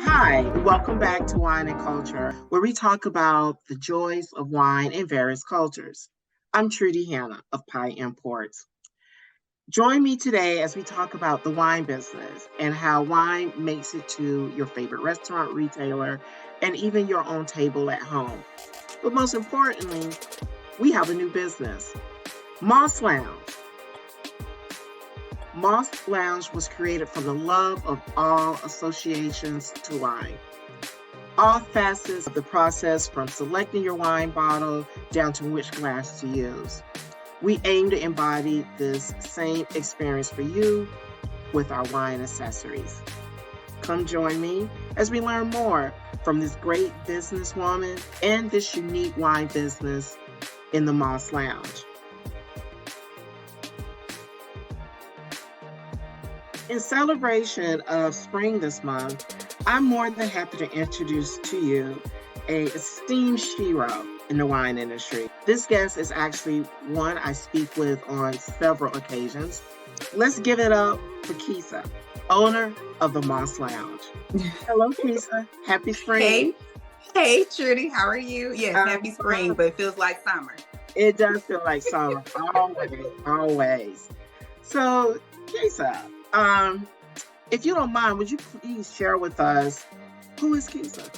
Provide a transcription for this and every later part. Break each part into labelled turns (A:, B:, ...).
A: Hi, welcome back to Wine and Culture, where we talk about the joys of wine in various cultures. I'm Trudy Hannah of Pie Imports. Join me today as we talk about the wine business and how wine makes it to your favorite restaurant, retailer, and even your own table at home. But most importantly, we have a new business, MossLounge. MossLounge was created from the love of all associations to wine. All facets of the process, from selecting your wine bottle down to which glass to use. We aim to embody this same experience for you with our wine accessories. Come join me as we learn more from this great businesswoman and this unique wine business in the MossLounge. In celebration of spring this month, I'm more than happy to introduce to you a esteemed shero in the wine industry. This guest is actually one I speak with on several occasions. Let's give it up for Keisa, owner of the MossLounge. Hello, Keisa. Happy spring.
B: Hey, Trudy. How are you? Yes, happy spring, but it feels like summer.
A: It does feel like summer, always. So, Keisa, if you don't mind, would you please share with us, who is Keisa?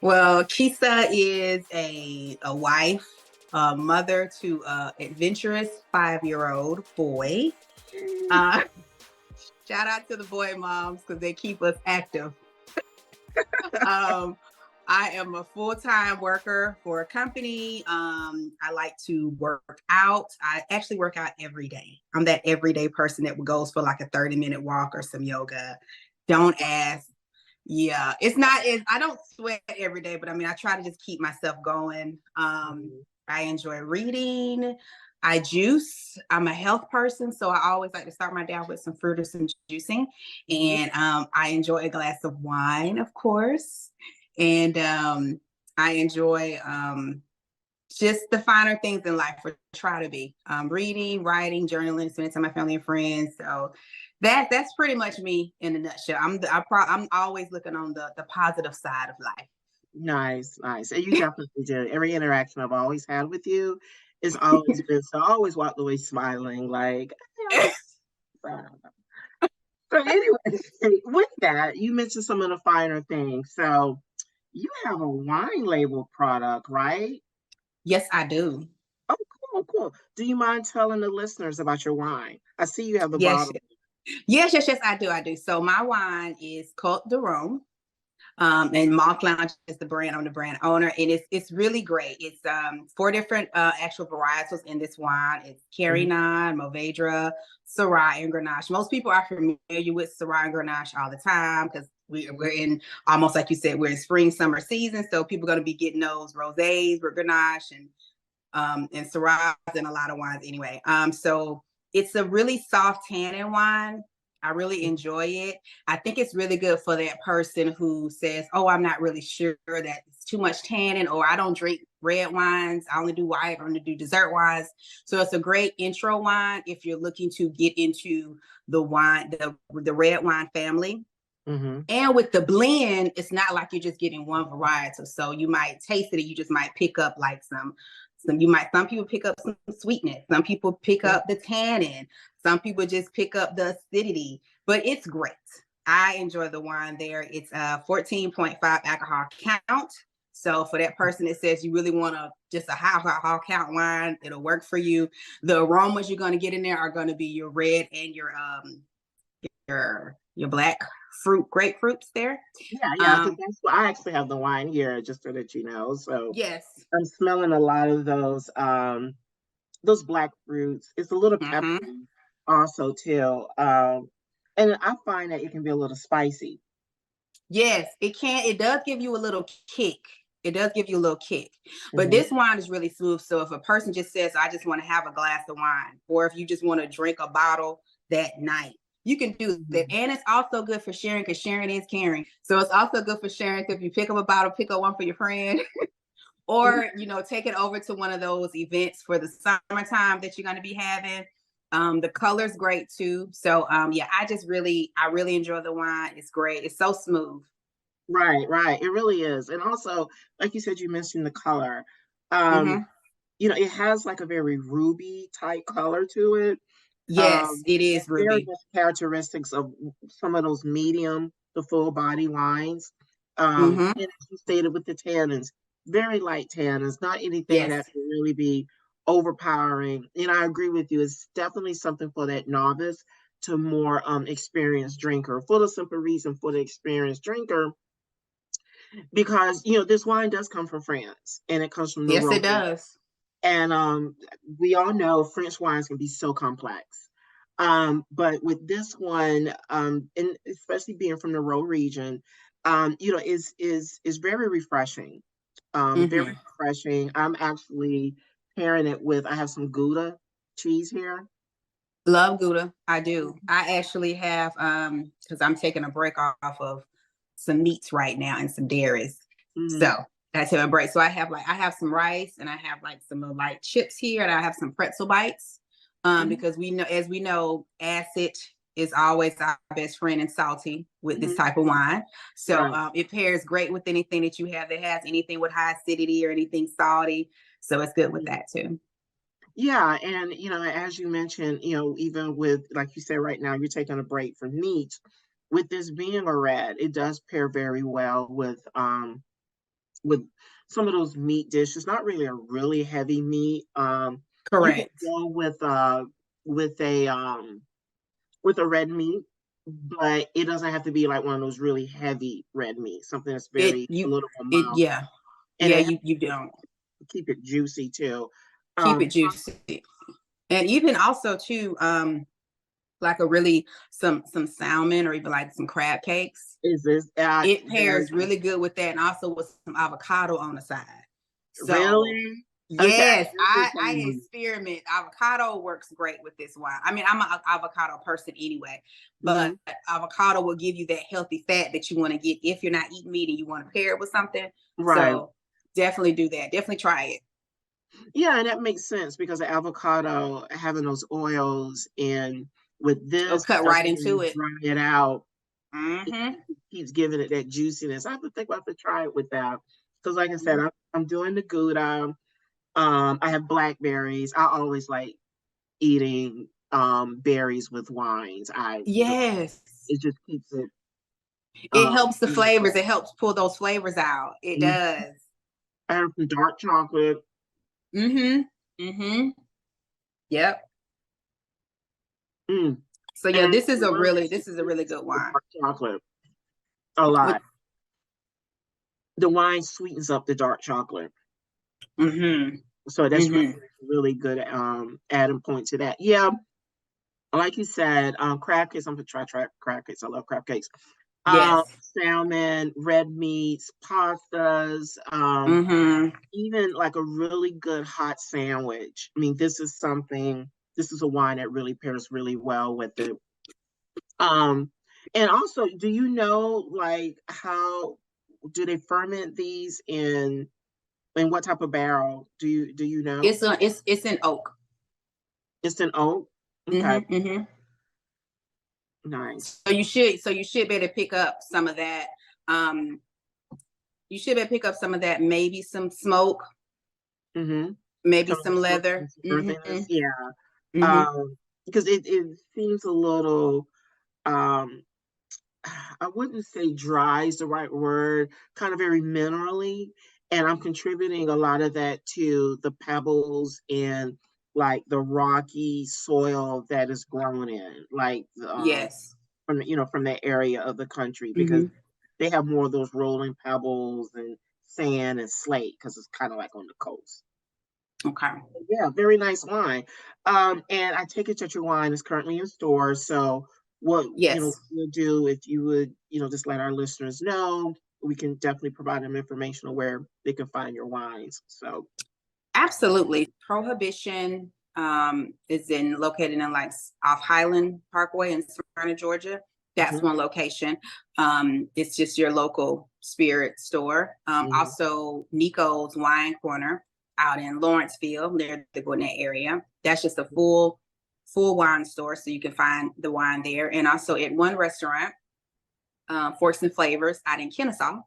B: Well, Keisa is a wife, a mother to an adventurous 5-year-old boy. Shout out to the boy moms because they keep us active. I am a full-time worker for a company. I like to work out. I actually work out every day. I'm that everyday person that goes for like a 30-minute walk or some yoga. Don't ask. Yeah, it's not, I don't sweat every day, but I mean, I try to just keep myself going. I enjoy reading. I juice. I'm a health person, so I always like to start my day with some fruit or some juicing. And I enjoy a glass of wine, of course. And I enjoy just the finer things in life, or try to be. Reading, writing, journaling, spending time with my family and friends. So that's pretty much me in a nutshell. I'm always looking on the positive side of life.
A: Nice. And you definitely do. Every interaction I've always had with you is always been so. I always walk away smiling, like. So anyway, with that, you mentioned some of the finer things. So you have a wine label product, right?
B: Yes, I do.
A: Oh, cool. Do you mind telling the listeners about your wine? I see you have the bottle.
B: Yes, I do. So my wine is Côte de Rome. And MossLounge is the brand. I'm the brand owner, and it's really great. It's 4 different actual varietals in this wine. It's Carignan, Mourvedre, Syrah, and Grenache. Most people are familiar with Syrah and Grenache all the time because we're in, almost like you said, we're in spring, summer season. So people are going to be getting those rosés with Grenache and Syrahs and a lot of wines anyway. So it's a really soft tannin wine. I really enjoy it. I think it's really good for that person who says, oh, I'm not really sure that it's too much tannin, or I don't drink red wines. I only do white, I only do dessert wines. So it's a great intro wine if you're looking to get into the wine, the red wine family. And with the blend, it's not like you're just getting one variety. So you might taste it and you just might pick up like some people pick up some sweetness. Some people pick up the tannin. Some people just pick up the acidity, but it's great. I enjoy the wine there. It's 14.5 alcohol count. So for that person that says you really want just a high alcohol count wine, it'll work for you. The aromas you're going to get in there are going to be your red and your black grapefruits there.
A: Yeah. That's why I actually have the wine here, just so that you know. So
B: yes,
A: I'm smelling a lot of those black fruits. It's a little peppery also too. And I find that it can be a little spicy.
B: Yes, it can. It does give you a little kick. But this wine is really smooth. So if a person just says, I just want to have a glass of wine, or if you just want to drink a bottle that night, you can do that. And it's also good for sharing, because sharing is caring. So it's also good for sharing. If you pick up a bottle, pick up one for your friend. or, you know, take it over to one of those events for the summertime that you're going to be having. The color's great too. So yeah, I really enjoy the wine. It's great. It's so smooth.
A: Right, right. It really is. And also, like you said, you mentioned the color. Um,
B: Hmm.
A: you know, it has like a very ruby type color to it.
B: Yes, it
A: And
B: is
A: very
B: Ruby.
A: much characteristics of some of those medium to full body wines.
B: Hmm.
A: And as you stated with the tannins, very light tannins, not anything that
B: Yes.
A: can really be overpowering. And I agree with you. It's definitely something for that novice to more experienced drinker. For the simple reason, for the experienced drinker, because you know this wine does come from France and it comes from the
B: Yes, it
A: Rhone,
B: does.
A: and we all know French wines can be so complex. But with this one, and especially being from the Rhone region, you know, is very refreshing. Very
B: Hmm.
A: refreshing. I'm actually pairing it with. I have some Gouda cheese here.
B: Love Gouda. I do. I actually have because I'm taking a break off of some meats right now and some dairies.
A: Mm-hmm.
B: So I take a break. So I have some rice and I have like some light chips here and I have some pretzel bites.
A: Mm-hmm.
B: Because we know, acid is always our best friend and salty with this
A: Mm-hmm.
B: type of wine. So
A: Right.
B: it pairs great with anything that you have that has anything with high acidity or anything salty. So it's good with that too.
A: Yeah, and you know, as you mentioned, you know, even with like you said, right now you're taking a break from meat. With this being a red, it does pair very well with some of those meat dishes. Not really a really heavy meat. You can
B: Correct.
A: go with a with a red meat, but it doesn't have to be like one of those really heavy red meat. Something that's
B: It
A: very a
B: you
A: little more
B: it
A: mild,
B: Yeah.
A: and
B: Yeah,
A: it helps
B: you don't
A: keep it juicy too.
B: keep it
A: Um,
B: juicy. And even also too, like a really some salmon or even like some crab cakes.
A: is this
B: It
A: very
B: pairs really good with that and also with some avocado on the side. So
A: really? Okay,
B: yes,
A: this is
B: I experiment. Avocado works great with this wine. I mean, I'm an avocado person anyway, but
A: mhm,
B: avocado will give you that healthy fat that you want to get if you're not eating meat and you want to pair it with something.
A: right.
B: So definitely do that. Definitely try it.
A: Yeah, and that makes sense because the avocado having those oils and with
B: It'll
A: this
B: cut right
A: helping you
B: into it.
A: dry it out, it
B: Hmm.
A: keeps giving it that juiciness. I have to think about to try it with that. Because like I said, I'm doing the Gouda. I have blackberries. I always like eating berries with wines.
B: Yes.
A: It just keeps it
B: It helps the flavors.
A: wonderful.
B: It helps pull those flavors out. It
A: Mhm.
B: does.
A: I have some dark chocolate.
B: Mm-hmm. Mm-hmm. Yep.
A: Mm.
B: So yeah,
A: And one of
B: this is a really good
A: the
B: wine.
A: dark chocolate a
B: With
A: lot. The wine sweetens up the dark chocolate.
B: mm-hmm.
A: So that's
B: Mm-hmm.
A: really good adding point to that. Yeah, like you said, crab cakes. I'm gonna try crab cakes. I love crab cakes.
B: Yes.
A: Salmon, red meats, pastas,
B: Mm-hmm.
A: even like a really good hot sandwich. I mean, this is a wine that really pairs really well with it. Um, and also, do you know like how do they ferment these in what type of barrel? Do you know?
B: It's an oak.
A: It's an oak. Okay,
B: Mm-hmm. Mm-hmm.
A: nice.
B: So you should be able to pick up some of that. Um, you should be able to pick up some of that, maybe some smoke,
A: Mm-hmm.
B: maybe
A: Some
B: some leather. Mm-hmm.
A: earthiness, yeah.
B: Mm-hmm.
A: Because it seems a little um I wouldn't say dry is the right word, kind of very minerally. And I'm contributing a lot of that to the pebbles and like the rocky soil that is grown in, like
B: Yes.
A: from you know from that area of the country because
B: Mm-hmm.
A: they have more of those rolling pebbles and sand and slate because it's kind of like on the coast.
B: Okay.
A: Yeah, very nice wine. And I take it that your wine is currently in stores. So what you know
B: Yes.
A: we'll do if you would, you know, just let our listeners know, we can definitely provide them information on where they can find your wines. So
B: Absolutely. Prohibition is in located in like off Highland Parkway in Smyrna, Georgia. That's one location. It's just your local spirit store. Also Niko's Wine Corner out in Lawrenceville, near the Gwinnett area. That's just a full wine store, so you can find the wine there. And also at one restaurant, Forks and Flavors out in Kennesaw.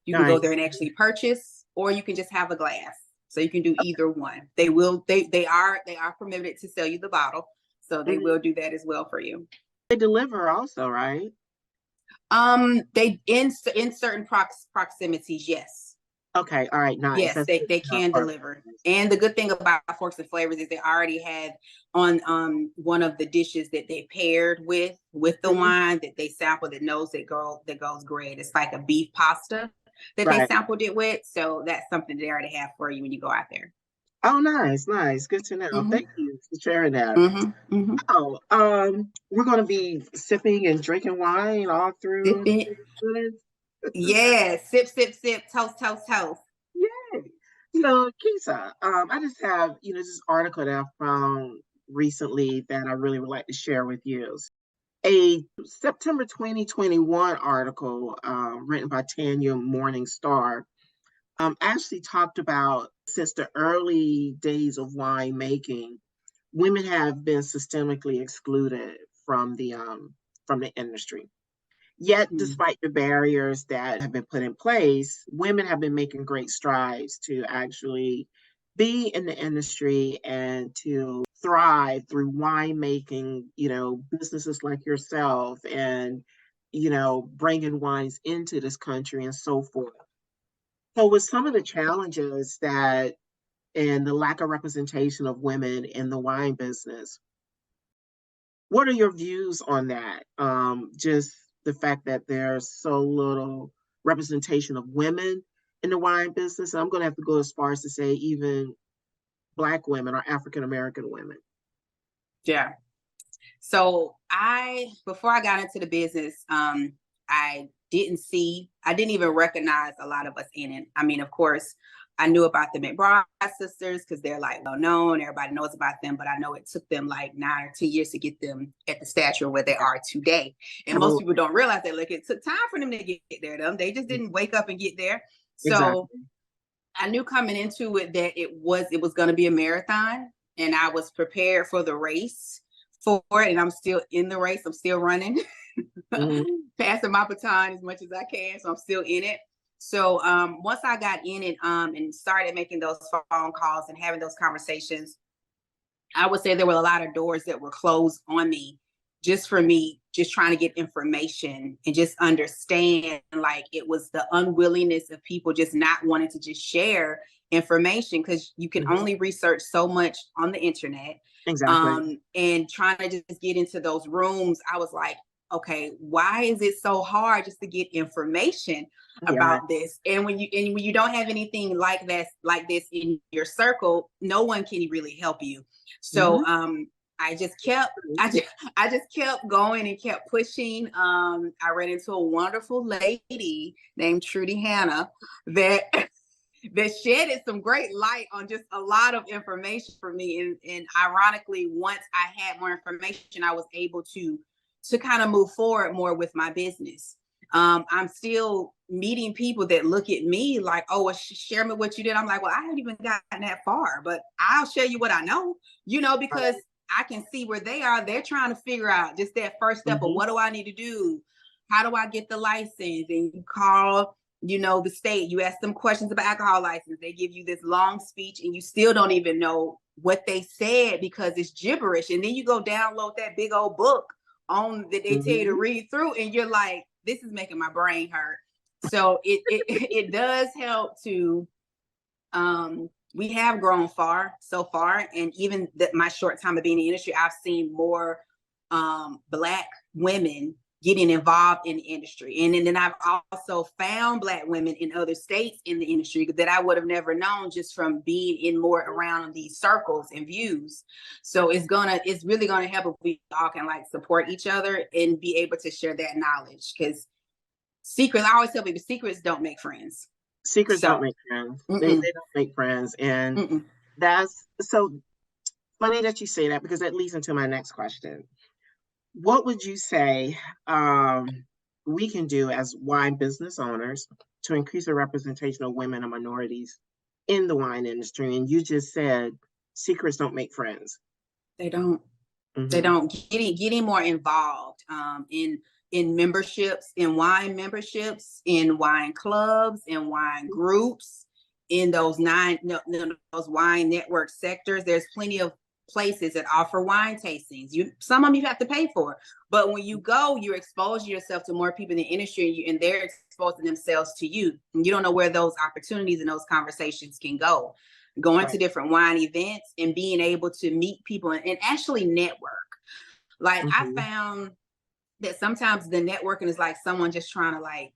B: You can go there and actually purchase, or you can just have a glass. So you can do either one. They are permitted to sell you the bottle, so they will do that as well for you.
A: They deliver also, right?
B: They in certain proximities, yes.
A: Okay, all right, nice.
B: Yes, they can deliver. And the good thing about Forks and Flavors is they already had on one of the dishes that they paired with the wine that they sampled that goes great. It's like a beef pasta that they sampled it with. So that's something they already have for you when you go out there.
A: Oh, nice. Good to know. Thank you for sharing that. We're going to be sipping and drinking wine all through.
B: Yeah, sip, sip, sip, toast, toast, toast.
A: Yay. So, Keisa, I just have, this article that I found recently that I really would like to share with you. A September 2021 article written by Tanya Morningstar actually talked about, since the early days of wine making, women have been systemically excluded from the industry. Yet, despite the barriers that have been put in place, women have been making great strides to actually be in the industry and to thrive through winemaking, businesses like yourself and, bringing wines into this country and so forth. So with some of the challenges and the lack of representation of women in the wine business, what are your views on that? Just the fact that there's so little representation of women in the wine business. And I'm going to have to go as far as to say even Black women or African-American women.
B: Yeah. So before I got into the business, I didn't even recognize a lot of us in it. I mean, of course, I knew about the McBride sisters because they're like well known. Everybody knows about them, but I know it took them like 9 or 10 years to get them at the stature where they are today. And most people don't realize that. Like, it took time for them to get there. They just didn't wake up and get there. So I knew coming into it that it was going to be a marathon, and I was prepared for the race for it. And I'm still in the race. I'm still running, passing my baton as much as I can. So I'm still in it. So once I got in it and started making those phone calls and having those conversations, I would say there were a lot of doors that were closed on me just for me, just trying to get information and just understand, like, it was the unwillingness of people just not wanting to just share information, because you can only research so much on the internet.
A: Exactly.
B: And trying to just get into those rooms, I was like, okay, why is it so hard just to get information about this? And when you don't have anything like this in your circle, no one can really help you. So I just kept going and kept pushing. I ran into a wonderful lady named Trudy Hannah that shedded some great light on just a lot of information for me. And ironically, once I had more information, I was able to kind of move forward more with my business. I'm still meeting people that look at me like, oh, well, share me what you did. I'm like, well, I haven't even gotten that far, but I'll share you what I know, because I can see where they are. They're trying to figure out just that first step of what do I need to do? How do I get the license? And you call, the state, you ask them questions about alcohol license. They give you this long speech and you still don't even know what they said because it's gibberish. And then you go download that big old book that they tell you to read through, and you're like, this is making my brain hurt. So it does help to we have grown so far, and even my short time of being in the industry, I've seen more Black women getting involved in the industry, and then I've also found Black women in other states in the industry that I would have never known just from being in more around these circles and views. So it's really gonna help if we all can like support each other and be able to share that knowledge, because I always tell people, secrets don't make friends.
A: Secrets don't make friends. They don't make friends. And that's so funny that you say that, because that leads into my next question. What would you say we can do as wine business owners to increase the representation of women and minorities in the wine industry? And you just said secrets don't make friends.
B: They don't. They
A: Mm-hmm.
B: don't. Getting more involved in memberships, in wine memberships, in wine clubs, in wine groups, in those those wine network sectors. There's plenty of places that offer wine tastings. Some of them you have to pay for, but when you go, you're exposing yourself to more people in the industry, and they're exposing themselves to you. And you don't know where those opportunities and those conversations can go. Going
A: Right.
B: to different wine events and being able to meet people and actually network. Like I
A: Mm-hmm.
B: found that sometimes the networking is like someone just trying to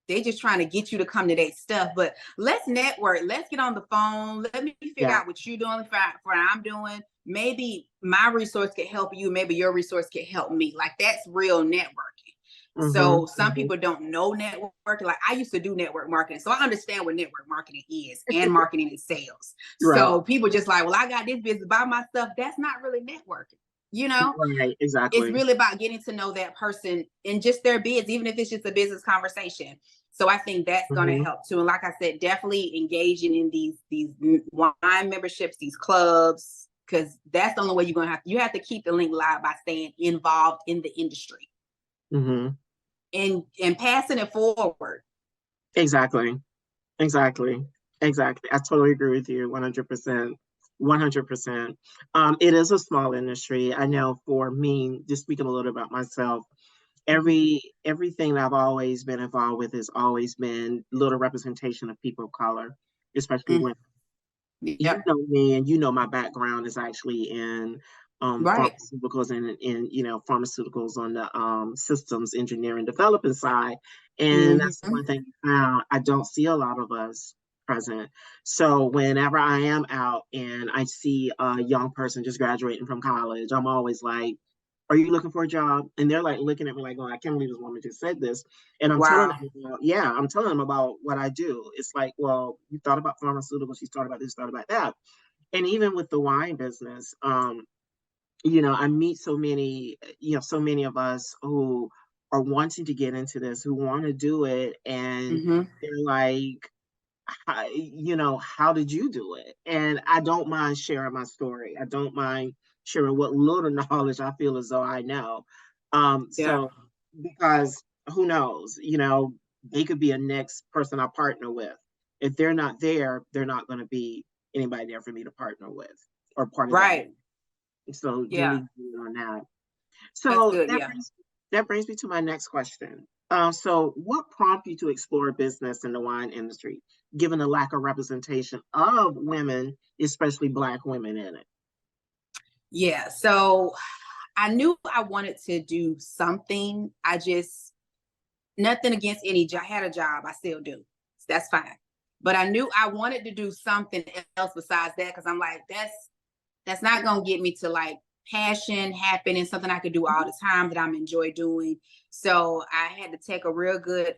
B: they just trying to get you to come to their stuff. But let's network. Let's get on the phone. Let me figure
A: Yeah.
B: out what you're doing for what I'm doing. Maybe my resource can help you. Maybe your resource can help me. Like that's real networking.
A: Mm-hmm.
B: So some
A: Mm-hmm.
B: people don't know networking. Like I used to do network marketing. So I understand what network marketing is and marketing and sales.
A: Right.
B: So people just like, well, I got this business by myself. That's not really networking. You know,
A: Right.
B: it's
A: Exactly.
B: really about getting to know that person and just their biz, even if it's just a business conversation. So I think that's going to
A: Mm-hmm.
B: help too. And like I said, definitely engaging in these wine memberships, these clubs, because that's the only way you're going to you have to keep the link live by staying involved in the industry
A: Mm-hmm.
B: and passing it forward.
A: Exactly. Exactly. Exactly. I totally agree with you 100%. 100%. It is a small industry. I know for me, just speaking a little about myself, everything that I've always been involved with has always been little representation of people of color, especially
B: Mm,
A: women. You
B: yep.
A: know me, and you know my background is actually in
B: Right.
A: pharmaceuticals and in pharmaceuticals on the systems engineering developing side, and that's
B: Mm-hmm.
A: one thing I found. I don't see a lot of us present. So whenever I am out and I see a young person just graduating from college, I'm always like, are you looking for a job? And they're like looking at me like, oh, I can't believe this woman just said this. And I'm telling
B: Wow.
A: them, yeah, I'm telling them about what I do. It's like, well, you thought about pharmaceuticals, you thought about this, thought about that. And even with the wine business, I meet so many, so many of us who are wanting to get into this, who want to do it. And
B: Mm-hmm.
A: they're like, how did you do it? And I don't mind sharing my story. I don't mind sharing what little knowledge I feel as though I know.
B: Yeah.
A: So because who knows, they could be a next person I partner with. If they're not there, they're not going to be anybody there for me to partner with or part of that.
B: Right.
A: So do
B: Yeah.
A: need to be on that.
B: That's
A: So
B: good.
A: that
B: Yeah.
A: brings me to my next question. So, what prompted you to explore business in the wine industry, given the lack of representation of women, especially Black women, in it?
B: Yeah. So I knew I wanted to do something. I just nothing against any job. I had a job. I still do. That's fine. But I knew I wanted to do something else besides that because I'm like, that's not gonna get me to like passion, happiness, something I could do all the time that I'm enjoy doing. So I had to take a real good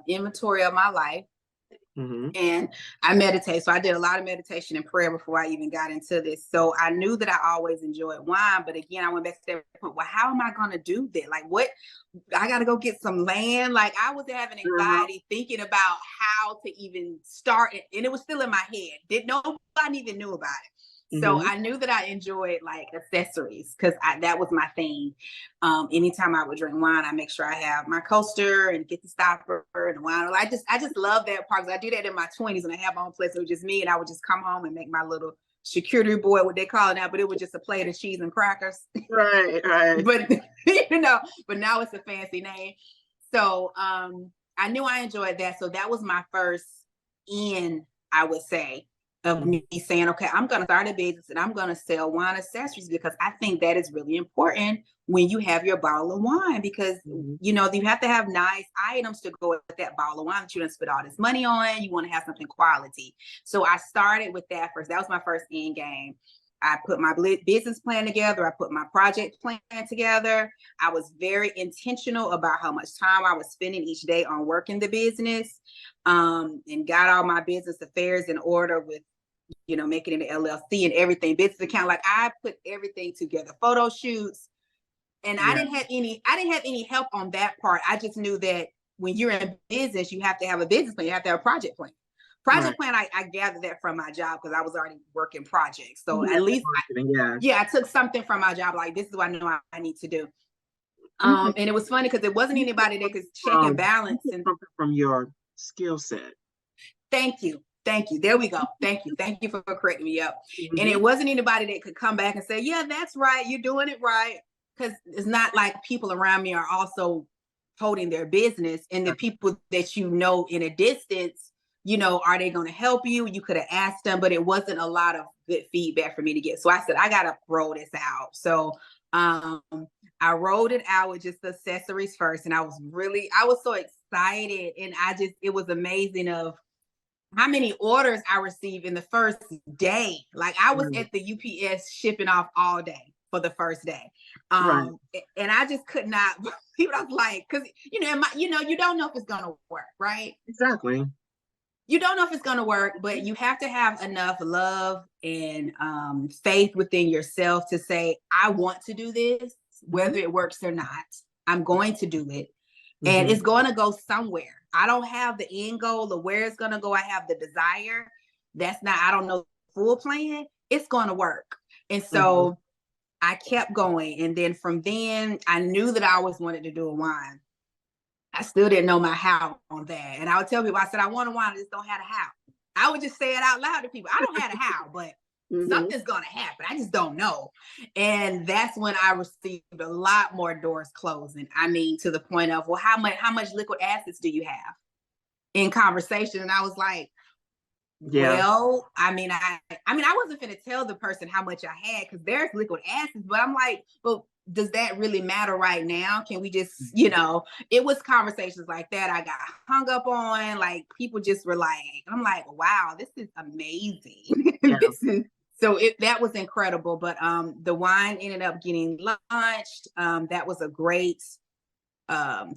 B: inventory of my life
A: Mm-hmm.
B: and I meditate. So I did a lot of meditation and prayer before I even got into this. So I knew that I always enjoyed wine, but again, I went back to that point. Well, how am I going to do that? Like, what? I got to go get some land. Like, I was having
A: Uh-huh.
B: anxiety thinking about how to even start it, and it was still in my head. Did nobody even knew about it? So
A: Mm-hmm.
B: I knew that I enjoyed like accessories because that was my thing. Anytime I would drink wine, I make sure I have my coaster and get the stopper and the wine. I just love that part because I do that in my 20s and I have my own place. It was just me and I would just come home and make my little charcuterie board, what they call it now, but it was just a plate of cheese and crackers.
A: Right, right.
B: But but now it's a fancy name. So I knew I enjoyed that. So that was my first in, I would say, of
A: Mm-hmm.
B: me saying, okay, I'm going to start a business and I'm going to sell wine accessories because I think that is really important when you have your bottle of wine because,
A: Mm-hmm.
B: you have to have nice items to go with that bottle of wine that you don't spend all this money on. You want to have something quality. So I started with that first. That was my first end game. I put my business plan together. I put my project plan together. I was very intentional about how much time I was spending each day on working the business, and got all my business affairs in order with, making it an LLC and everything, business account. Like I put everything together, photo shoots, And I didn't have any help on that part. I just knew that when you're in business, you have to have a business plan. You have to have a project plan. Project plan, I gathered that from my job because I was already working projects. So at least I took something from my job. Like, this is what I know I need to do. And it was funny because it wasn't anybody that could check and balance. And
A: from your skill set.
B: Thank you. There we go. Thank you for correcting me up. And it wasn't anybody that could come back and say, yeah, that's right, you're doing it right. Because it's not like people around me are also holding their business. And the people that you know in a distance, you know, are they going to help you? You could have asked them, but it wasn't a lot of good feedback for me to get. So I said, I got to roll this out. So I rolled it out with just the accessories first. And I was so excited. And it was amazing of how many orders I received in the first day. Like, I was at the UPS shipping off all day for the first day. And I just could not, people was like, because, you don't know if it's going to work, right?
A: Exactly.
B: You don't know if it's going to work, but you have to have enough love and faith within yourself to say, I want to do this, whether it works or not. I'm going to do it. And it's going to go somewhere. I don't have the end goal of where it's going to go. I have the desire. I don't know the full plan. It's going to work. And so I kept going. And then from then, I knew that I always wanted to do a wine. I still didn't know my how on that. And I would tell people, I said, I want a wine, I just don't have a how. I would just say it out loud to people. I don't have a how, but something's going to happen. I just don't know. And that's when I received a lot more doors closing. I mean, to the point of, well, how much liquid acids do you have in conversation? And I was like, well, I mean, I wasn't going to tell the person how much I had because there's liquid acids, but I'm like, well, does that really matter right now? Can we just, it was conversations like that I got hung up on. Like, people just were like, I'm like, wow, this is amazing. That was incredible. But the wine ended up getting launched. That was a great,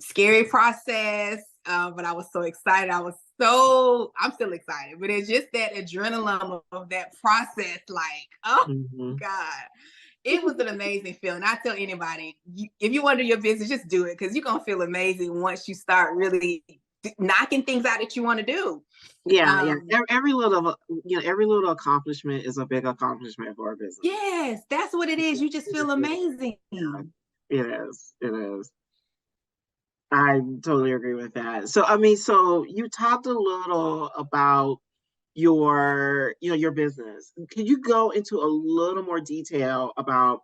B: scary process. But I was so excited. I'm still excited, but it's just that adrenaline of that process. Like, oh God. It was an amazing feeling. I tell anybody, if you want to do your business, just do it because you're going to feel amazing once you start really knocking things out that you want to do.
A: Every little accomplishment is a big accomplishment for a business.
B: Yes, that's what it is. You just feel amazing.
A: It is. I totally agree with that. So you talked a little about your business. Can you go into a little more detail about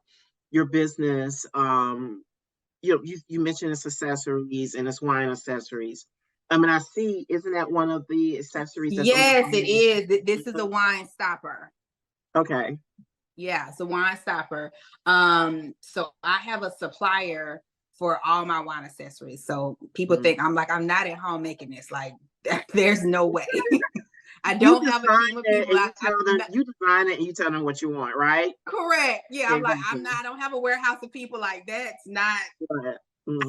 A: your business? You mentioned it's accessories and it's wine accessories. I mean, I see, isn't that one of the accessories?
B: Yes, it is. This is a wine stopper.
A: Okay.
B: Yeah, it's a wine stopper. So I have a supplier for all my wine accessories. So people think I'm not at home making this. Like, there's no way. I don't have a team of people.
A: You design it and you tell them what you want, right?
B: Correct. Yeah, exactly. I don't have a warehouse of people. Like, that's not. I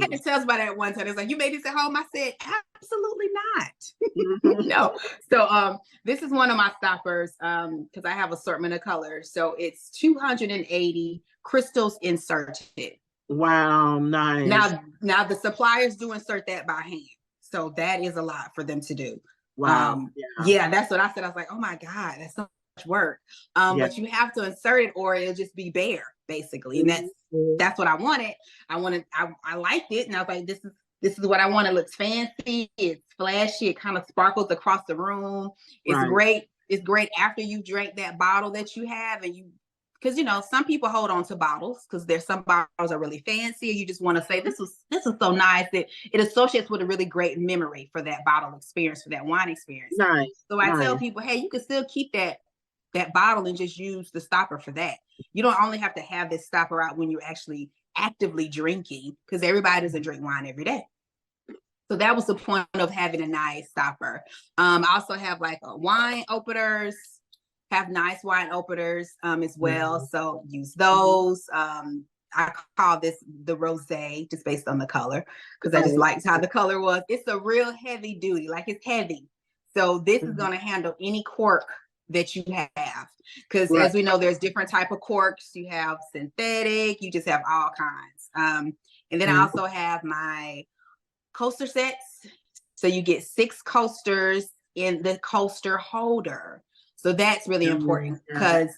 B: had to tell somebody at one time. It's like, you made this at home? I said, absolutely not. No. So this is one of my stoppers because I have assortment of colors. So it's 280 crystals inserted.
A: Wow, nice.
B: Now the suppliers do insert that by hand. So that is a lot for them to do.
A: Wow.
B: That's what I said. I was like, oh my God, that's so much work. But you have to insert it or it'll just be bare, basically. And that's what I wanted. I liked it. And I was like, this is what I want. It looks fancy. It's flashy. It kind of sparkles across the room. It's great. It's great after you drink that bottle that you have because some people hold on to bottles because there's some bottles are really fancy. You just want to say this is so nice that it associates with a really great memory for that bottle experience, for that wine experience.
A: Nice.
B: So I tell people, hey, you can still keep that bottle and just use the stopper for that. You don't only have to have this stopper out when you're actually actively drinking because everybody doesn't drink wine every day. So that was the point of having a nice stopper. I also have like wine openers. Have nice wine openers as well. So use those. I call this the rosé just based on the color because I just liked how the color was. It's a real heavy duty, like it's heavy. So this is going to handle any cork that you have because as we know, there's different type of corks. You have synthetic, you just have all kinds. And then I also have my coaster sets. So you get 6 coasters in the coaster holder. So that's really important because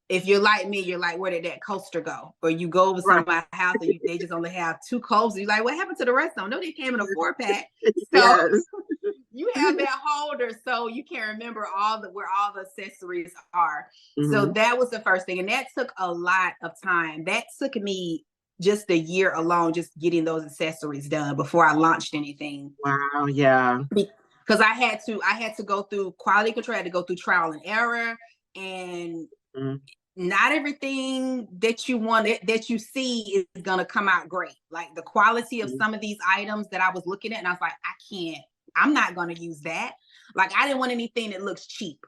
B: if you're like me, you're like, where did that coaster go? Or you go over somebody's house and they just only have 2 coasters. You're like, what happened to the rest of them? No, they came in a 4-pack. So you have that holder so you can remember where all the accessories are. So that was the first thing. And that took a lot of time. That took me just a year alone, just getting those accessories done before I launched anything.
A: Wow, yeah.
B: Because I had to go through quality control, I had to go through trial and error, and not everything that you want that you see is gonna come out great. Like the quality of some of these items that I was looking at, and I was like, I'm not gonna use that. Like I didn't want anything that looks cheap.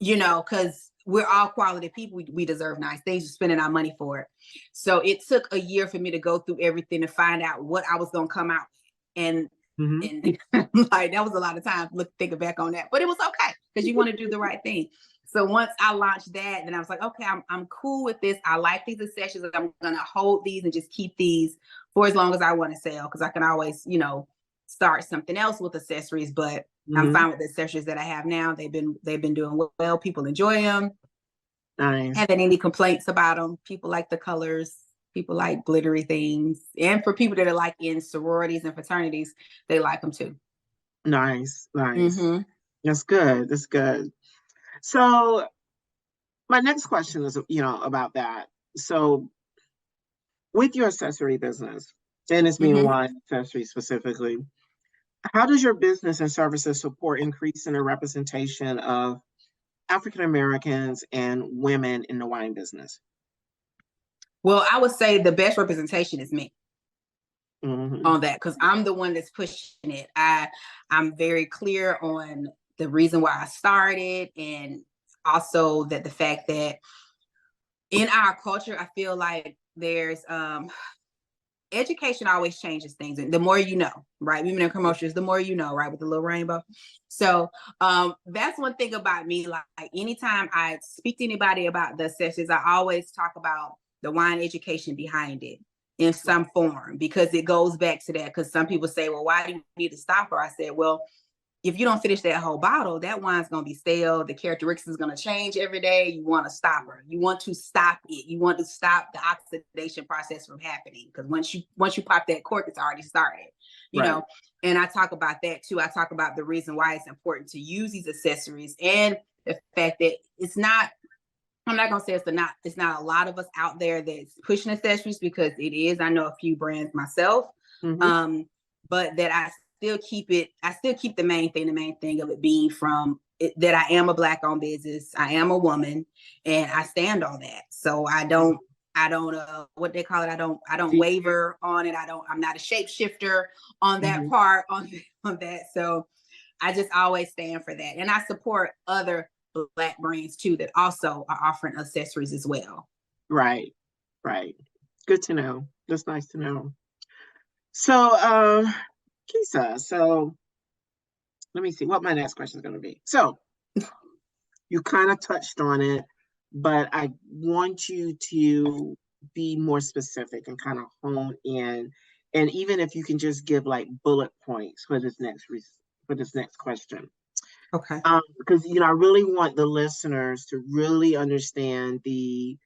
B: You know, because we're all quality people. We deserve nice things. We're spending our money for it. So it took a year for me to go through everything to find out what I was gonna come out with. And like that was a lot of time thinking back on that, but it was okay because you want to do the right thing. So once I launched that, then I was like, okay, I'm cool with this. I like these accessories. I'm gonna hold these and just keep these for as long as I want to sell, because I can always, you know, start something else with accessories. But I'm fine with the accessories that I have now. They've been doing well. People enjoy them.
A: Nice.
B: Haven't any complaints about them. People like the colors. People like glittery things. And for people that are like in sororities and fraternities, they like them too.
A: Nice. That's good. That's good. So my next question is, about that. So with your accessory business, and it's being wine accessory specifically, how does your business and services support increasing the representation of African Americans and women in the wine business?
B: Well, I would say the best representation is me on that, because I'm the one that's pushing it. I'm very clear on the reason why I started, and also that the fact that in our culture, I feel like there's education always changes things, and the more you know, right? Women in commercials, the more you know, right? With the little rainbow. So that's one thing about me. Like anytime I speak to anybody about the accessories, I always talk about the wine education behind it in some form, because it goes back to that. Because some people say, well, why do you need to stop her? I said, well, if you don't finish that whole bottle, that wine's going to be stale. The characteristics is going to change every day. You want to stop her. You want to stop it. You want to stop the oxidation process from happening. Because once you pop that cork, it's already started, you know? And I talk about that too. I talk about the reason why it's important to use these accessories, and the fact that it's not, I'm not going to say it's not a lot of us out there that's pushing accessories, because it is. I know a few brands myself, but that I still keep the main thing of it being that I am a Black owned business. I am a woman, and I stand on that. So I don't what they call it. I don't waver on it. I'm not a shapeshifter on that part, on that. So I just always stand for that. And I support other Black brands too that also are offering accessories as well.
A: Right. Good to know. That's nice to know. So, Keisa, so let me see what my next question is going to be. So you kind of touched on it, but I want you to be more specific and kind of hone in. And even if you can just give like bullet points for this next question.
B: Okay.
A: Because I really want the listeners to really understand the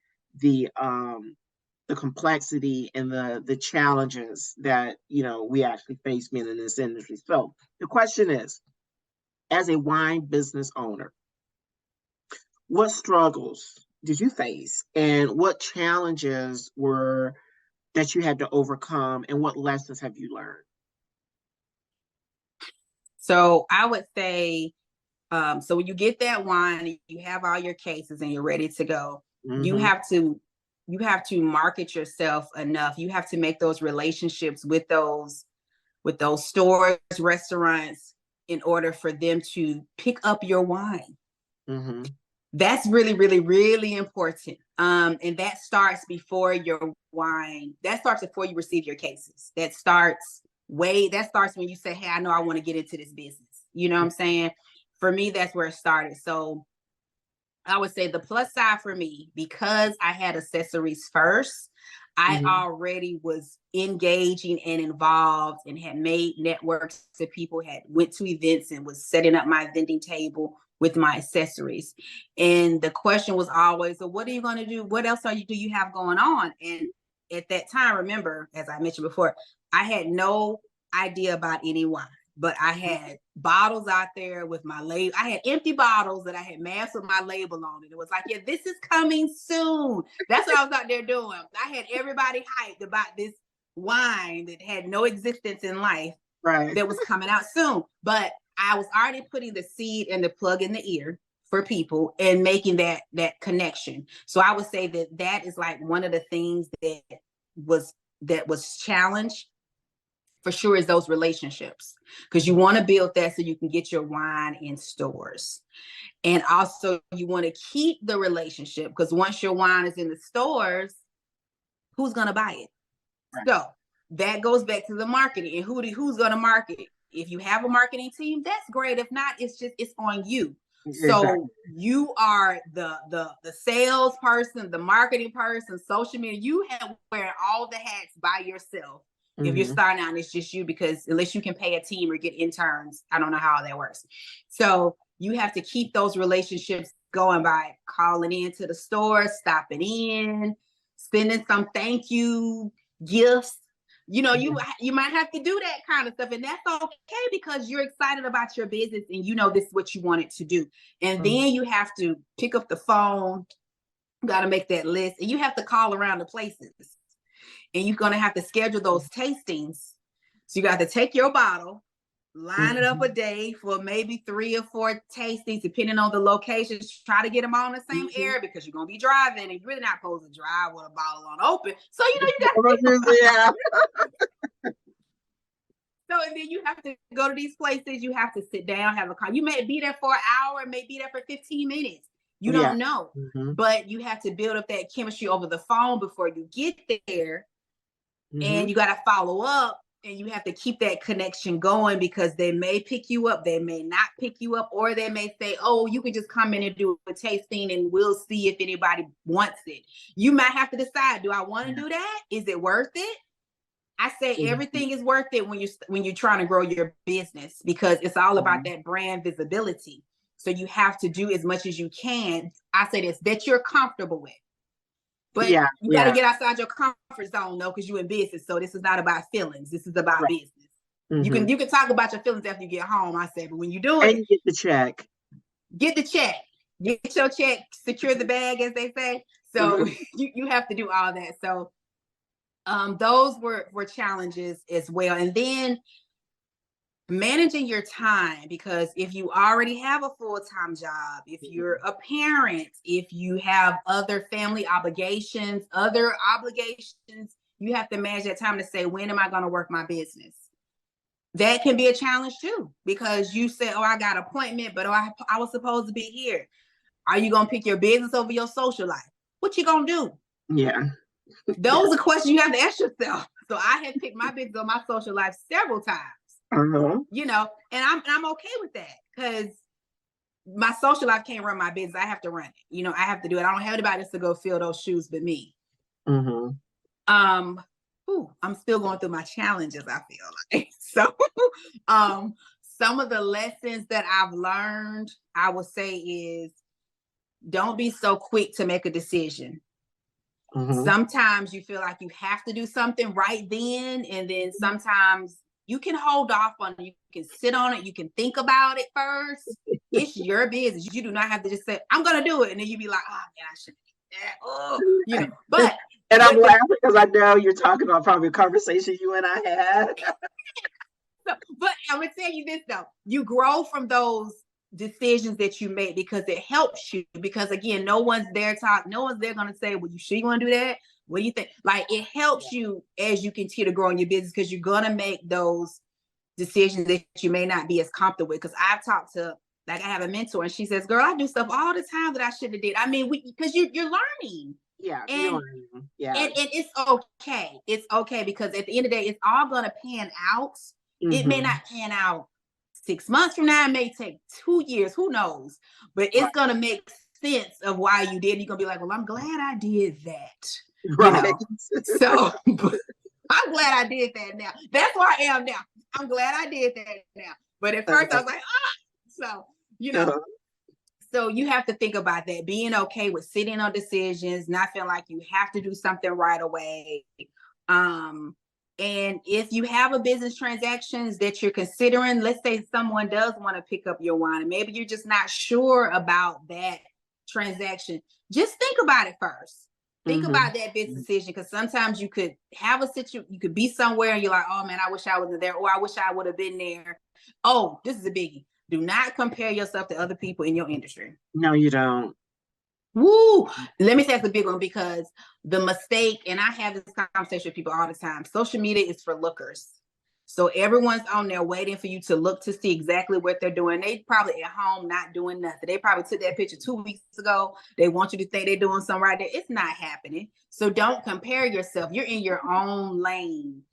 A: complexity and the challenges that we actually face being in this industry. So the question is, as a wine business owner, what struggles did you face, and what challenges were that you had to overcome, and what lessons have you learned?
B: So I would say, so when you get that wine, you have all your cases and you're ready to go. You have to market yourself enough. You have to make those relationships with those stores, restaurants, in order for them to pick up your wine. That's really, really, really important. And that starts before your wine. That starts before you receive your cases. That starts when you say, hey, I know I want to get into this business. You know what I'm saying? For me, that's where it started. So I would say the plus side for me, because I had accessories first, I already was engaging and involved and had made networks to people, had went to events and was setting up my vending table with my accessories. And the question was always, so what are you going to do? What else do you have going on? And at that time, remember, as I mentioned before, I had no idea about any wine, but I had bottles out there with my label. I had empty bottles that I had masked with my label on it. It was like, yeah, this is coming soon. That's what I was out there doing. I had everybody hyped about this wine that had no existence in life,
A: Right.
B: that was coming out soon. But I was already putting the seed and the plug in the ear for people and making that connection. So I would say that is like one of the things that was challenged for sure, is those relationships, because you want to build that so you can get your wine in stores. And also you want to keep the relationship, because once your wine is in the stores, who's going to buy it? Right. So that goes back to the marketing, and who's going to market it. If you have a marketing team, that's great. If not, it's on you. Exactly. So you are the salesperson, the marketing person, social media. You have wearing all the hats by yourself. If you're starting out and it's just you, because unless you can pay a team or get interns, I don't know how that works. So you have to keep those relationships going by calling into the store, stopping in, sending some thank you gifts. You know, you might have to do that kind of stuff, and that's okay, because you're excited about your business and you know this is what you want it to do. And then you have to pick up the phone, got to make that list, and you have to call around the places. And you're going to have to schedule those tastings. So you got to take your bottle, line it up a day for maybe 3 or 4 tastings, depending on the locations. Try to get them all in the same area, because you're going to be driving and you're really not supposed to drive with a bottle on open. So, you know, you got to. So, and then you have to go to these places. You have to sit down, have a call. You may be there for an hour, may be there for 15 minutes. You don't know. But you have to build up that chemistry over the phone before you get there. And you got to follow up, and you have to keep that connection going, because they may pick you up, they may not pick you up, or they may say, oh, you can just come in and do a tasting and we'll see if anybody wants it. You might have to decide, do I want to do that? Is it worth it? I say everything is worth it when you're trying to grow your business, because it's all about that brand visibility. So you have to do as much as you can. I say this, that you're comfortable with. But you got to get outside your comfort zone, though, because you're in business. So this is not about feelings. This is about business. You can talk about your feelings after you get home, I say, but when you do it,
A: and get the check.
B: Get your check, secure the bag, as they say. So you have to do all that. So those were challenges as well. And then managing your time, because if you already have a full-time job, if you're a parent, if you have other family obligations, you have to manage that time to say, when am I going to work my business? That can be a challenge too, because you say, oh, I got an appointment, but I was supposed to be here. Are you going to pick your business over your social life? What you going to do?
A: Yeah.
B: Those are questions you have to ask yourself. So I have picked my business on my social life several times. You know, and I'm okay with that, because my social life can't run my business. I have to run it. You know, I have to do it. I don't have anybody else to go fill those shoes but me. I'm still going through my challenges, I feel like. So some of the lessons that I've learned, I would say, is don't be so quick to make a decision. Sometimes you feel like you have to do something right then, and then sometimes you can hold off on it. You can sit on it. You can think about it first. It's your business. You do not have to just say, I'm going to do it. And then you be like, oh, yeah, I should do that. Oh, you know, but.
A: And I'm laughing because I know you're talking about probably a conversation you and I had.
B: But I'm going to tell you this, though. You grow from those decisions that you make, because it helps you. Because, again, no one's there going to say, well, you sure you want to do that? What do you think? Like, it helps you as you continue to grow in your business, because you're going to make those decisions that you may not be as comfortable with. Because I've talked to, like, I have a mentor, and she says, girl, I do stuff all the time that I shouldn't have did. I mean, because you're learning.
A: Yeah.
B: And it's okay. It's okay, because at the end of the day, it's all going to pan out. It may not pan out 6 months from now. It may take 2 years. Who knows? But it's going to make sense of why you did. You're gonna be like, well, I'm glad I did that.
A: Right.
B: So I'm glad I did that now. That's where I am now. I'm glad I did that now. But at first I was like, so so you have to think about that, being okay with sitting on decisions, not feeling like you have to do something right away. And if you have a business transactions that you're considering, let's say someone does want to pick up your wine, and maybe you're just not sure about that transaction, just think about it first. Think about that business decision, because sometimes you could have a situation, you could be somewhere and you're like, oh man, I wish I wasn't there, or I wish I would have been there. Oh, this is a biggie. Do not compare yourself to other people in your industry.
A: No, you don't.
B: Woo! Let me say it's a big one, because the mistake, and I have this conversation with people all the time, social media is for lookers. So everyone's on there waiting for you to look to see exactly what they're doing. They probably at home not doing nothing. They probably took that picture 2 weeks ago. They want you to think they're doing something right there. It's not happening. So don't compare yourself. You're in your own lane,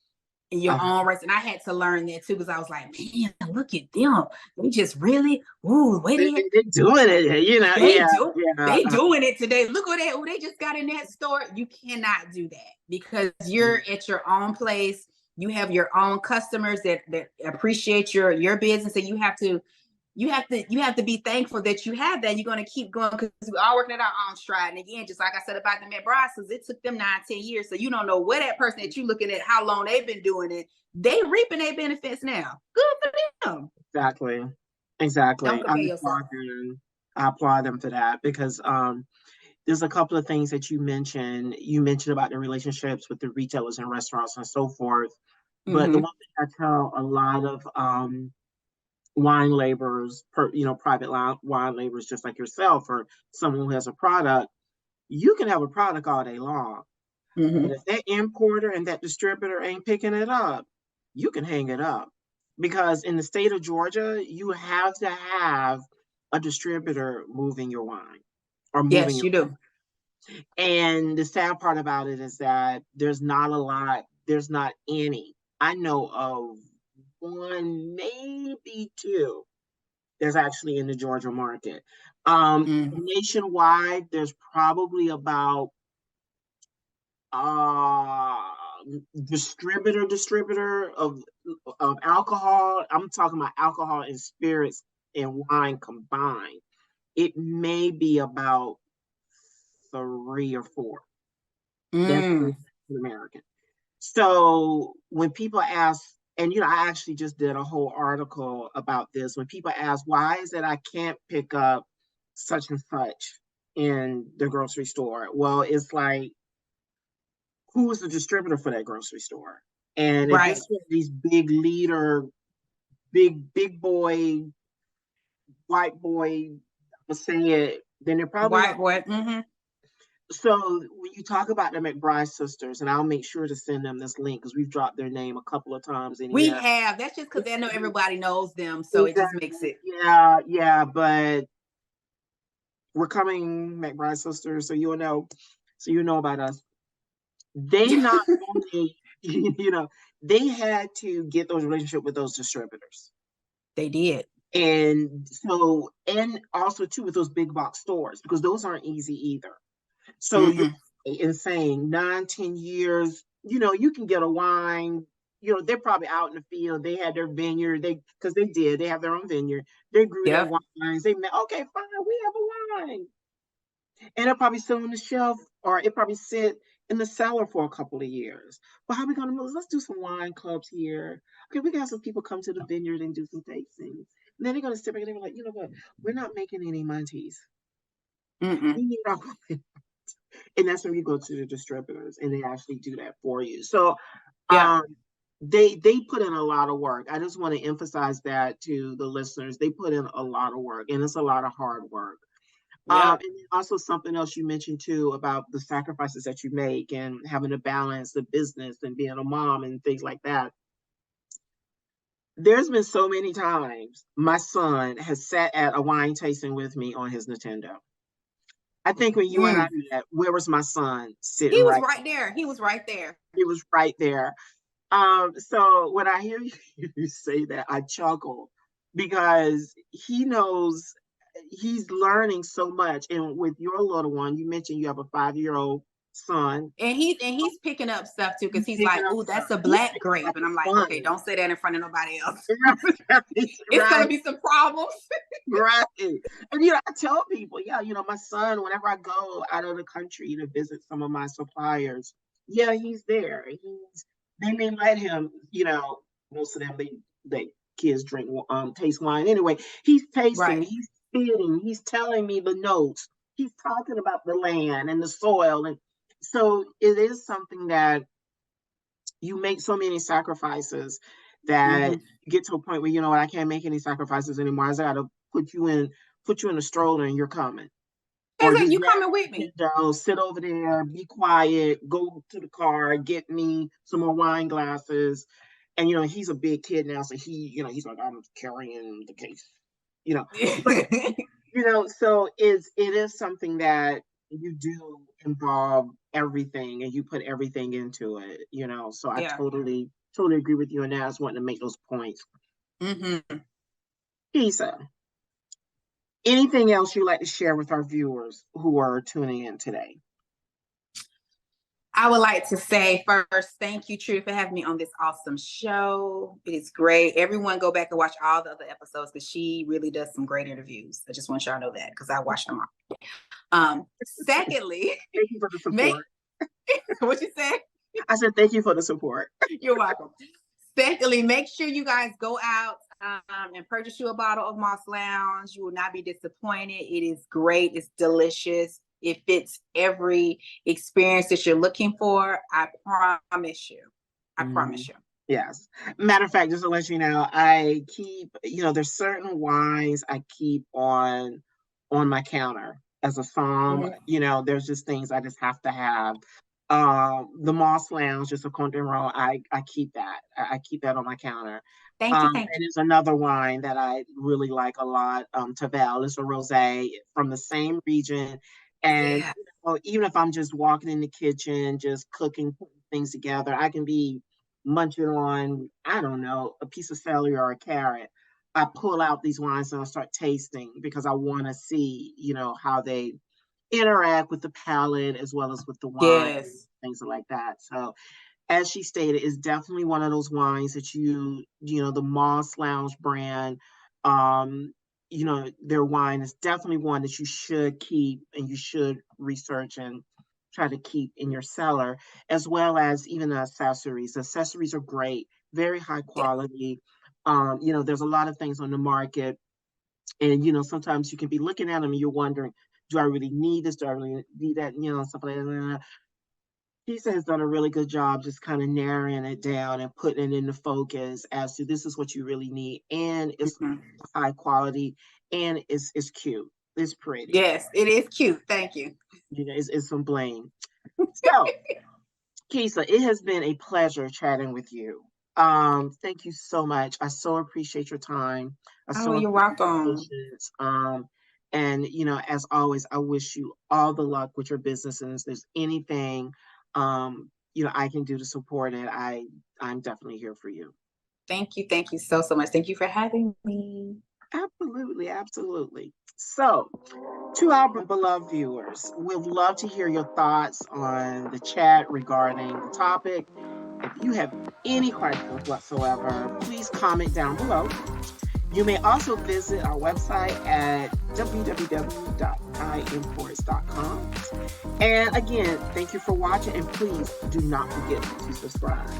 B: in your own race. And I had to learn that too, because I was like, man, look at them. They just really, wait a minute.
A: They're doing it, you know.
B: They doing it today. Look what they just got in that store. You cannot do that, because you're at your own place. You have your own customers that appreciate your business, and you have to be thankful that you have that. You're going to keep going, because we're all working at our own stride. And again, just like I said about the McBrides, it took them 9-10 years. So you don't know where that person that you're looking at, how long they've been doing it. They reaping their benefits now. Good for them.
A: Exactly.
B: Don't compare yourself.
A: I applaud them for that, because there's a couple of things that you mentioned. You mentioned about the relationships with the retailers and restaurants and so forth. But the one thing I tell a lot of wine laborers, private wine laborers, just like yourself, or someone who has a product, you can have a product all day long. But if that importer and that distributor ain't picking it up, you can hang it up. Because in the state of Georgia, you have to have a distributor moving your wine, or moving
B: yes, you do.
A: And the sad part about it is that there's not any. I know of one, maybe two, that's actually in the Georgia market. Nationwide, there's probably about distributor of alcohol. I'm talking about alcohol and spirits and wine combined. It may be about 3 or 4. That's American. So when people ask, and I actually just did a whole article about this. When people ask, why is it I can't pick up such and such in the grocery store? Well, it's like, who is the distributor for that grocery store? And if it's these big leader, big boy, white boy, will say it, then they're probably
B: white boy.
A: So when you talk about the McBride sisters, and I'll make sure to send them this link, because we've dropped their name a couple of times in
B: We
A: here.
B: have. That's just because I know everybody knows them, so it just makes it.
A: Yeah, but we're coming, McBride sisters, so you know about us. They not only, they had to get those relationships with those distributors.
B: They did.
A: And so, and also too with those big box stores, because those aren't easy either. So you're in saying 9-10 years, you can get a wine, they're probably out in the field. They had their vineyard, they have their own vineyard. They grew their wines. They met, okay, fine, we have a wine. And it'll probably sit on the shelf, or it probably sit in the cellar for a couple of years. But how are we going to move? Let's do some wine clubs here. Okay, we got some people come to the vineyard and do some tastings. And then they're going to sit back and they're like, you know what? We're not making any Montes. We need our wine. And that's when you go to the distributors, and they actually do that for you. So they put in a lot of work. I just want to emphasize that to the listeners. They put in a lot of work, and it's a lot of hard work. And also something else you mentioned too about the sacrifices that you make, and having to balance the business and being a mom and things like that. There's been so many times my son has sat at a wine tasting with me on his Nintendo. I think when you and I met, where was my son sitting?
B: He was right there. He was right there.
A: He was right there. So when I hear you say that, I chuckle, because he knows he's learning so much. And with your little one, you mentioned you have a 5-year-old son.
B: And he's picking up stuff too, because
A: He's
B: he's
A: picking
B: like,
A: up
B: "Oh,
A: stuff.
B: that's a
A: He's
B: black
A: picking
B: grape,"
A: up
B: and I'm like,
A: fun.
B: "Okay, don't say that in front of nobody else.
A: Right.
B: It's gonna
A: Right.
B: be some problems."
A: Right. And I tell people, yeah, my son, whenever I go out of the country to visit some of my suppliers, yeah, he's there. They may let him, most of them they kids drink taste wine anyway. He's tasting,
B: Right.
A: he's spitting, he's telling me the notes, he's talking about the land and the soil. And so it is something that you make so many sacrifices that
B: Mhm.
A: you get to a point where, I can't make any sacrifices anymore. I got to put you in a stroller and you're coming. Or
B: Is it
A: just
B: you
A: grab
B: coming with
A: the
B: me?
A: window, sit over there, be quiet, go to the car, get me some more wine glasses. And he's a big kid now, so he's like, I'm carrying the case. But so it is something that you do involve everything and you put everything into it, so I
B: Yeah.
A: totally agree with you, and I just wanted to make those points.
B: Hmm.
A: Keisa, anything else you'd like to share with our viewers who are tuning in today?
B: I would like to say first, thank you, Trudy, for having me on this awesome show. It is great. Everyone go back and watch all the other episodes, because she really does some great interviews. I just want y'all to know that, because I watched them all. Secondly,
A: Thank you for the
B: make
A: support.
B: what you said.
A: I said thank you for the support.
B: You're welcome. Secondly, make sure you guys go out and purchase you a bottle of MossLounge. You will not be disappointed. It is great. It's delicious. It fits every experience that you're looking for. I promise you. I promise you.
A: Yes. Matter of fact, just to let you know, I keep, there's certain wines I keep on my counter as a psalm. There's just things I just have to have. The MossLounge, just a Comte Roll, I keep that. I keep that on my counter.
B: Thank you.
A: And there's another wine that I really like a lot. Tavel is a rosé from the same region. And even if I'm just walking in the kitchen, just cooking, putting things together, I can be munching on, I don't know, a piece of celery or a carrot. I pull out these wines and I start tasting, because I want to see, how they interact with the palate as well as with the wine,
B: Yes.
A: things like that. So as she stated, it's definitely one of those wines that the MossLounge brand, their wine is definitely one that you should keep and you should research and try to keep in your cellar, as well as even the accessories. The accessories are great, very high quality. There's a lot of things on the market, and sometimes you can be looking at them and you're wondering, do I really need this? Do I really need that? Stuff like that. Keisa has done a really good job just kind of narrowing it down and putting it into focus as to this is what you really need, and it's high quality, and it's cute, it's pretty.
B: Yes, it is cute. Thank you.
A: It's some bling. So, Keisa, it has been a pleasure chatting with you. Thank you so much. I so appreciate your time. I so
B: You're
A: appreciate your
B: welcome.
A: patience. And as always, I wish you all the luck with your business. And if there's anything I can do to support it, I'm definitely here for you.
B: Thank you. Thank you so much. Thank you for having me.
A: Absolutely, absolutely. So, to our beloved viewers, we'd love to hear your thoughts on the chat regarding the topic. If you have any questions whatsoever, please comment down below. You may also visit our website at www.iimports.com. And again, thank you for watching, and please do not forget to subscribe.